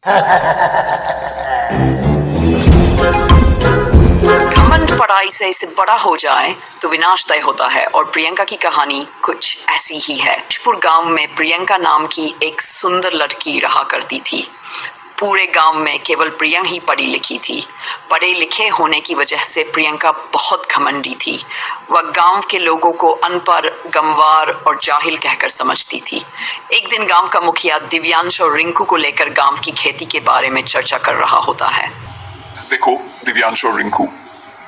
घमंड पढ़ाई से इसे बड़ा हो जाए तो विनाश तय होता है और प्रियंका की कहानी कुछ ऐसी ही है। भोजपुर गांव में प्रियंका नाम की एक सुंदर लड़की रहा करती थी। पूरे गांव में केवल प्रियंका ही पढ़ी लिखी थी। पढ़े लिखे होने की वजह से प्रियंका बहुत घमंडी थी। वह गांव के लोगों को अनपढ़, गंवार और जाहिल कहकर समझती थी। एक दिन गांव का मुखिया दिव्यांश और रिंकू को लेकर गांव की खेती के बारे में चर्चा कर रहा होता है। देखो दिव्यांश और रिंकू,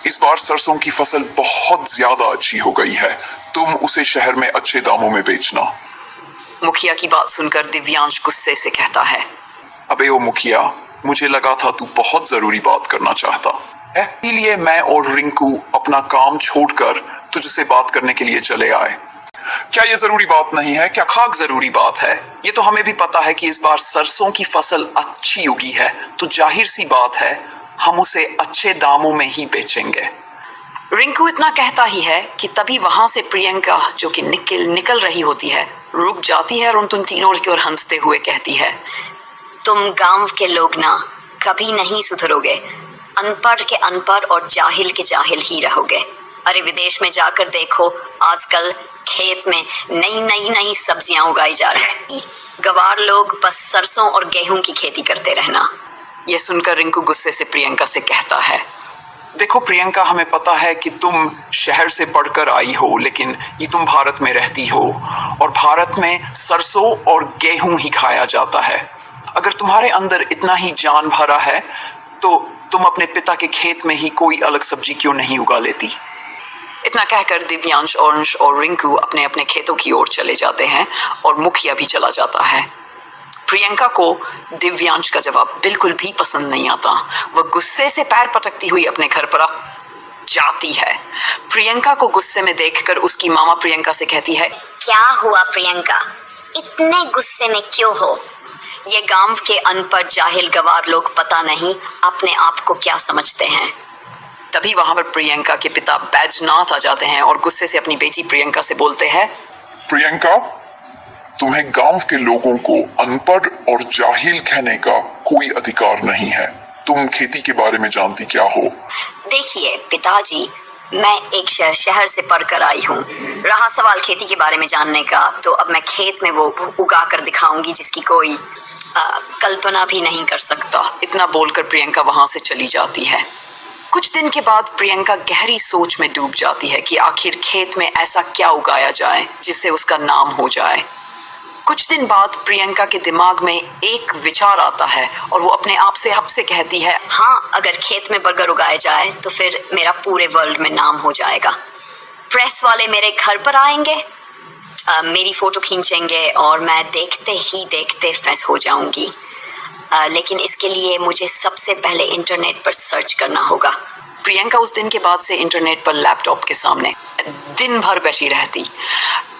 इस बार सरसों की फसल बहुत ज्यादा अच्छी हो गई है। तुम उसे शहर में अच्छे दामों में बेचना। मुखिया की बात सुनकर दिव्यांश गुस्से से कहता है, अबे ओ मुखिया, मुझे लगा था तू बहुत जरूरी बात करना चाहता है, इसलिए मैं और रिंकू अपना काम छोड़कर तुझसे बात करने के लिए चले आए। क्या ये जरूरी बात नहीं है? क्या खाक जरूरी बात है? ये तो हमें भी पता है कि इस बार सरसों की फसल अच्छी उगी है, तो जाहिर सी बात है हम उसे अच्छे दामों में ही बेचेंगे। रिंकू इतना कहता ही है कि तभी वहां से प्रियंका, जो कि निकल रही होती है, रुक जाती है और तुम तीनों की ओर हंसते हुए कहती है, तुम गांव के लोग ना कभी नहीं सुधरोगे। अनपढ़ के अनपढ़ और जाहिल के जाहिल ही रहोगे। अरे विदेश में जाकर देखो, आजकल खेत में नई सब्जियां उगाई जा रही हैं। गवार लोग बस सरसों और गेहूं की खेती करते रहना। यह सुनकर रिंकू गुस्से से प्रियंका से कहता है, देखो प्रियंका, हमें पता है कि तुम शहर से पढ़कर आई हो, लेकिन ये तुम भारत में रहती हो और भारत में सरसों और गेहूं ही खाया जाता है। अगर तुम्हारे अंदर इतना ही जान भरा है तो तुम अपने पिता के खेत में ही कोई अलग सब्जी क्यों नहीं उगा लेती? इतना कहकर दिव्यांश, ऑरेंज और रिंकू अपने अपने खेतों की ओर चले जाते हैं और मुखिया भी चला जाता है। प्रियंका को दिव्यांश का जवाब बिल्कुल भी पसंद नहीं आता। वह गुस्से से पैर पटकती हुई अपने घर पर जाती है। प्रियंका को गुस्से में देखकर उसकी मामा प्रियंका से कहती है, क्या हुआ प्रियंका, इतने गुस्से में क्यों हो? ये गांव के अनपढ़ जाहिल गवार लोग पता नहीं अपने आप को क्या समझते हैं। तभी वहां पर प्रियंका के पिता बैजनाथ आ जाते हैं और गुस्से से अपनी बेटी प्रियंका से बोलते हैं, प्रियंका, तुम्हें गांव के लोगों को अनपढ़ और जाहिल कहने का कोई अधिकार नहीं है। तुम खेती के बारे में जानती क्या हो? देखिए पिताजी, मैं एक शहर से पढ़कर आई हूँ। रहा सवाल खेती के बारे में जानने का, तो अब मैं खेत में वो उगा कर दिखाऊंगी जिसकी कोई कल्पना भी नहीं कर सकता। इतना बोलकर प्रियंका वहां से चली जाती है। कुछ दिन के बाद प्रियंका गहरी सोच में डूब जाती है कि आखिर खेत में ऐसा क्या उगाया जाए जिससे उसका नाम हो जाए। कुछ दिन बाद प्रियंका के दिमाग में एक विचार आता है और वो अपने आप से हब से कहती है, हाँ, अगर खेत में बर्गर उगाए जाए तो फिर मेरा पूरे वर्ल्ड में नाम हो जाएगा। प्रेस वाले मेरे घर पर आएंगे, मेरी फोटो खींचेंगे और मैं देखते ही देखते फेमस हो जाऊंगी। लेकिन इसके लिए मुझे सबसे पहले इंटरनेट पर सर्च करना होगा। प्रियंका उस दिन के बाद से इंटरनेट पर लैपटॉप के सामने दिन भर बैठी रहती।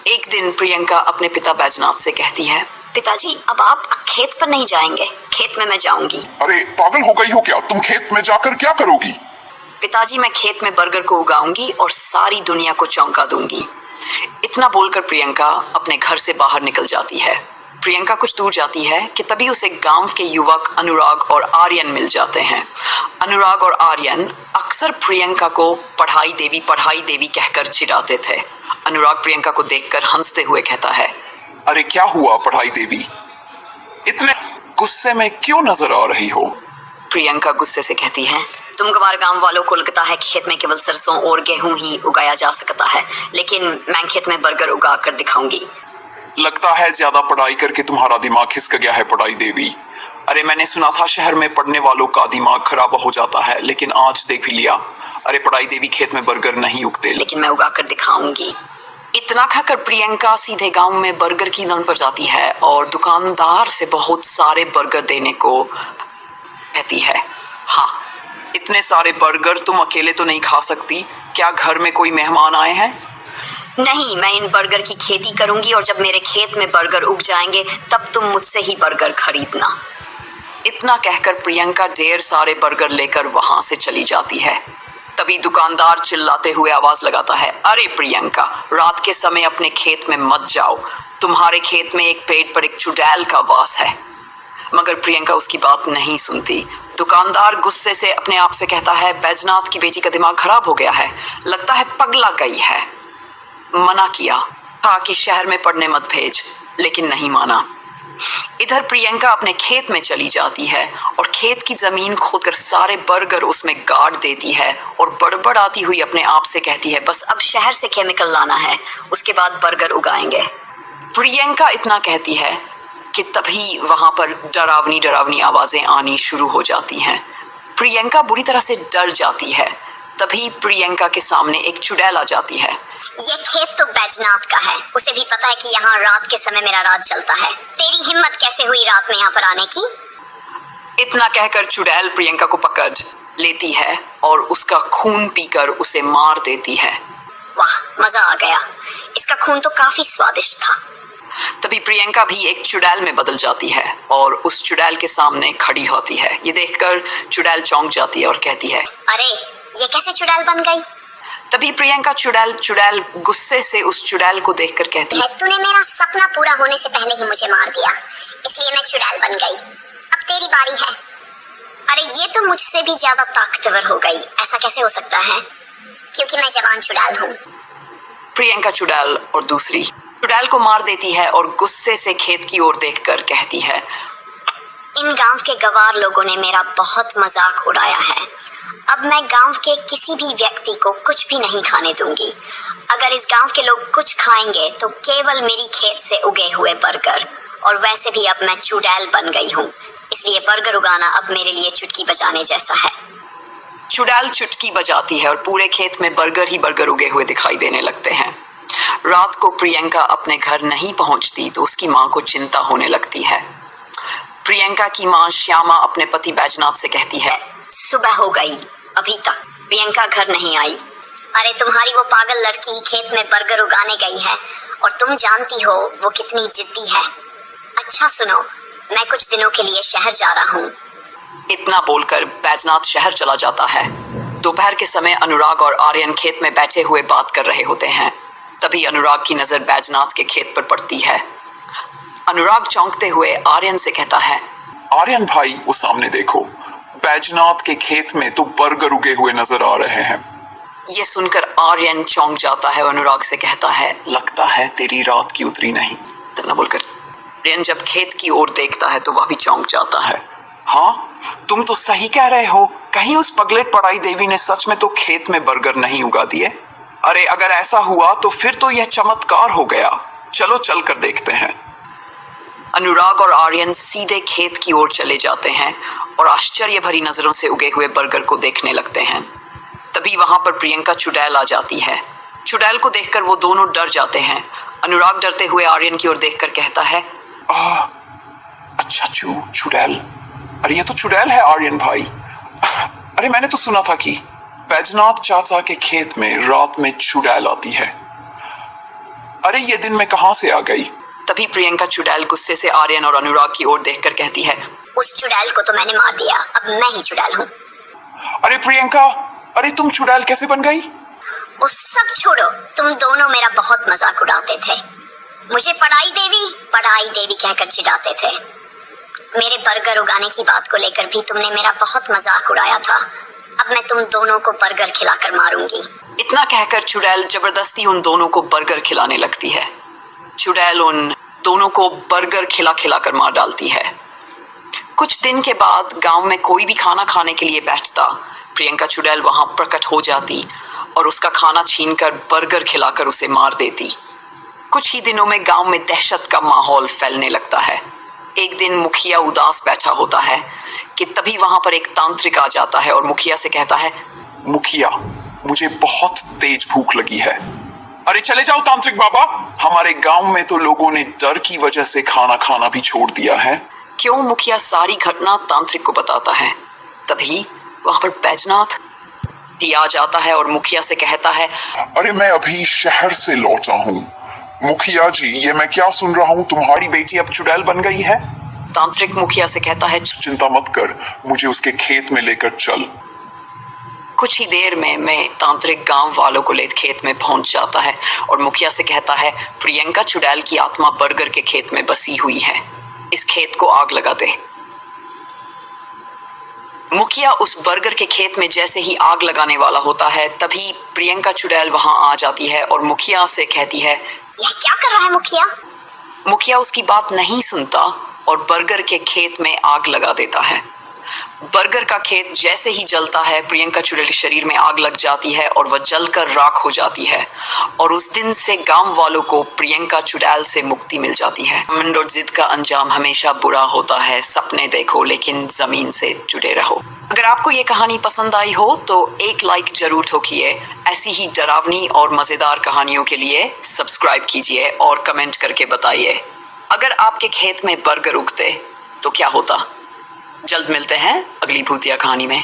एक दिन प्रियंका अपने पिता बैजनाथ से कहती है, पिताजी, अब आप खेत पर नहीं जाएंगे, खेत में मैं जाऊंगी। अरे पागल हो गई हो क्या? तुम खेत में जाकर क्या करोगी? पिताजी, मैं खेत में बर्गर को उगाऊंगी और सारी दुनिया को चौंका दूंगी। इतना बोलकर प्रियंका अपने घर से बाहर निकल जाती है। प्रियंका कुछ दूर जाती है कि तभी उसे गांव के युवक अनुराग और आर्यन मिल जाते हैं। अनुराग और आर्यन अक्सर प्रियंका को पढ़ाई देवी कहकर चिढ़ाते थे। अनुराग प्रियंका को देखकर हंसते हुए कहता है, अरे क्या हुआ पढ़ाई देवी, इतने गुस्से में क्यों नजर आ रही हो? प्रियंका गुस्से से कहती है, तुम गवार गांव वालों को लगता है कि खेत में केवल सरसों और गेहूं ही उगाया जा सकता है, लेकिन मैं खेत में बर्गर उगा कर दिखाऊंगी। लगता है ज्यादा पढ़ाई करके तुम्हारा दिमाग खिसक गया है पढ़ाई देवी। अरे मैंने सुना था शहर में पढ़ने वालों का दिमाग खराब हो जाता है, लेकिन आज देख लिया। अरे पढ़ाई देवी, खेत में बर्गर नहीं उगते, लेकिन मैं उगा कर दिखाऊंगी। इतना खाकर प्रियंका सीधे गांव में बर्गर की दुकान पर जाती है और दुकानदार से बहुत सारे बर्गर देने को कहती है। हाँ, इतने सारे बर्गर तुम अकेले तो नहीं खा सकती, क्या घर में कोई मेहमान आए हैं? नहीं, मैं इन बर्गर की खेती करूंगी और जब मेरे खेत में बर्गर उग जाएंगे तब तुम मुझसे ही बर्गर खरीदना। इतना कहकर प्रियंका ढेर सारे बर्गर लेकर वहां से चली जाती है। तभी दुकानदार चिल्लाते हुए आवाज लगाता है, अरे प्रियंका, रात के समय अपने खेत में मत जाओ। तुम्हारे खेत में एक पेड़ पर एक चुड़ैल का वास है। मगर प्रियंका उसकी बात नहीं सुनती। दुकानदार गुस्से से अपने आप से कहता है, बैजनाथ की बेटी का दिमाग खराब हो गया है, लगता है पगला गई है। मना किया था कि शहर में पढ़ने मत भेज, लेकिन नहीं माना। इधर प्रियंका अपने खेत में चली जाती है और खेत की जमीन खोदकर सारे बर्गर उसमें गाड़ देती है और बड़बड़ाती हुई अपने आप से कहती है, बस अब शहर से केमिकल लाना है, उसके बाद बर्गर उगाएंगे। प्रियंका इतना कहती है कि तभी वहां पर डरावनी डरावनी आवाजें आनी शुरू हो जाती हैं। प्रियंका बुरी तरह से डर जाती है। तभी प्रियंका के सामने एक चुड़ैल आ जाती है। ये खेत तो बैजनाथ का है, उसे भी पता है कि यहाँ रात के समय मेरा राज चलता है। तेरी हिम्मत कैसे हुई रात में यहाँ पर आने की? इतना कहकर चुड़ैल प्रियंका को पकड़ लेती है और उसका खून पीकर उसे मार देती है। वाह, मजा आ गया, इसका खून तो काफी स्वादिष्ट था। तभी प्रियंका भी एक चुड़ैल में बदल जाती है और उस चुड़ैल के सामने खड़ी होती है। ये देखकर चुड़ैल चौंक जाती है और कहती है, अरे ये कैसे चुड़ैल बन गई? तभी प्रियंका चुड़ैल गुस्से से उस चुड़ैल को देखकर कहती है, तूने मेरा सपना पूरा होने से पहले ही मुझे मार दिया, इसलिए मैं चुड़ैल बन गई। अब तेरी बारी है। अरे ये तो मुझसे भी ज्यादा ताकतवर हो गई, ऐसा कैसे हो सकता है? क्योंकि मैं जवान चुड़ैल हूँ। प्रियंका चुड़ैल और दूसरी चुड़ैल को मार देती है और गुस्से से खेत की ओर देखकर कहती है, इन गांव के गवार लोगों ने मेरा बहुत मजाक उड़ाया है। अब मैं गांव के किसी भी व्यक्ति को कुछ भी नहीं खाने दूंगी। अगर इस गांव के लोग कुछ खाएंगे तो केवल मेरी खेत से उगे हुए बर्गर, और वैसे भी अब मैं चुड़ैल बन गई हूँ, इसलिए बर्गर उगाना अब मेरे लिए चुटकी बजाने जैसा है। चुड़ैल चुटकी बजाती है और पूरे खेत में बर्गर ही बर्गर उगे हुए दिखाई देने लगते हैं। रात को प्रियंका अपने घर नहीं पहुंचती तो उसकी माँ को चिंता होने लगती है। प्रियंका की माँ श्यामा अपने पति बैजनाथ से कहती है, सुबह हो गई, अभी तक प्रियंका घर नहीं आई। अरे तुम्हारी वो पागल लड़की खेत में बर्गर उगाने गई है और तुम जानती हो वो कितनी जिद्दी है। अच्छा सुनो, मैं कुछ दिनों के लिए शहर जा रहा हूँ। इतना बोलकर बैजनाथ शहर चला जाता है। दोपहर के समय अनुराग और आर्यन खेत में बैठे हुए बात कर रहे होते हैं। तभी अनुराग की नजर बैजनाथ के खेत पर पड़ती है। अनुराग चौंकते हुए आर्यन से कहता है, आर्यन भाई, वो सामने देखो, बैजनाथ के खेत में तो बर्गर उगे हुए नजर आ रहे हैं। ये सुनकर आर्यन चौंक जाता है और अनुराग से कहता है, लगता है तेरी रात की उतरी नहीं। इतना बोलकर आर्यन जब खेत की ओर देखता है तो वह भी चौंक जाता है। हाँ, तुम तो सही कह रहे हो, कहीं उस पगलेट पढ़ाई देवी ने सच में तो खेत में बर्गर नहीं उगा दिए? अरे अगर ऐसा हुआ तो फिर तो यह चमत्कार हो गया। चलो चल कर देखते हैं। अनुराग और आर्यन सीधे खेत की ओर चले जाते हैं और आश्चर्य भरी नजरों से उगे हुए बर्गर को देखने लगते हैं। तभी वहां पर प्रियंका चुड़ैल आ जाती है। चुड़ैल को देखकर वो दोनों डर जाते हैं। अनुराग डरते हुए आर्यन की ओर देखकर कहता है, अच्छा चुड़ैल, अरे ये तो चुड़ैल है आर्यन भाई। अरे मैंने तो सुना था कि बैजनाथ चाचा के खेत में रात में चुड़ैल आती है। अरे ये दिन में कहां से आ गई? तभी प्रियंका चुड़ैल गुस्से से आर्यन और अनुराग की ओर देखकर कहती है, उस चुड़ैल को तो मैंने मार दिया, अब मैं ही चुड़ैल हूँ। अरे प्रियंका, अरे तुम चुड़ैल कैसे बन गई? वो सब छोड़ो, तुम दोनों मेरा बहुत मजाक उड़ाते थे। मुझे पढ़ाई देवी कहकर चिढ़ाते थे। मेरे बर्गर उगाने की बात को लेकर भी तुमने मेरा बहुत मजाक उड़ाया था। अब मैं तुम दोनों को बर्गर खिलाकर मारूंगी। इतना कहकर चुड़ैल जबरदस्ती उन दोनों को बर्गर खिलाने लगती है। चुड़ैल उन दोनों को बर्गर खिला कर मार डालती है। कुछ दिन के बाद गांव में कोई भी खाना खाने के लिए बैठता, प्रियंका चुड़ैल वहां प्रकट हो जाती और उसका खाना छीनकर बर्गर खिलाकर उसे मार देती। कुछ ही दिनों में गांव में दहशत का माहौल फैलने लगता है। एक दिन मुखिया उदास बैठा होता है कि तभी वहां पर एक तांत्रिक आ जाता है और मुखिया से कहता है, मुखिया, मुझे बहुत तेज भूख लगी है। अरे चले जाओ तांत्रिक बाबा, हमारे गांव में तो लोगों ने डर की वजह से खाना खाना भी छोड़ दिया है। क्यों मुखिया सारी घटना तांत्रिक को बताता है। तभी वहां पर बैजनाथ भी आ जाता है और मुखिया से कहता है, अरे मैं अभी शहर से लौटा हूँ। मुखिया जी, ये मैं क्या सुन रहा हूँ, तुम्हारी बेटी अब चुड़ैल बन गई है? तांत्रिक मुखिया से कहता है, चिंता मत कर, मुझे उसके खेत में लेकर चल। कुछ ही देर में मैं तांत्रिक गांव वालों को ले खेत में पहुंच जाता है और मुखिया से कहता है, प्रियंका चुड़ैल की आत्मा बर्गर के खेत में बसी हुई है, इस खेत को आग लगा दे। मुखिया उस बर्गर के खेत में जैसे ही आग लगाने वाला होता है तभी प्रियंका चुड़ैल वहां आ जाती है और मुखिया से कहती है, यह क्या कर रहा है मुखिया? मुखिया उसकी बात नहीं सुनता और बर्गर के खेत में आग लगा देता है। बर्गर का खेत जैसे ही जलता है प्रियंका चुड़ैल के शरीर में आग लग जाती है और वह जलकर राख हो जाती है और उस दिन से गांव वालों को प्रियंका चुड़ैल से मुक्ति मिल जाती है। घमंड और जिद का अंजाम हमेशा बुरा होता है। सपने देखो लेकिन जमीन से जुड़े रहो। अगर आपको ये कहानी पसंद आई हो तो एक लाइक जरूर ठोकिए। ऐसी ही डरावनी और मजेदार कहानियों के लिए सब्सक्राइब कीजिए और कमेंट करके बताइए अगर आपके खेत में बर्गर उगते तो क्या होता। जल्द मिलते हैं अगली भूतिया कहानी में।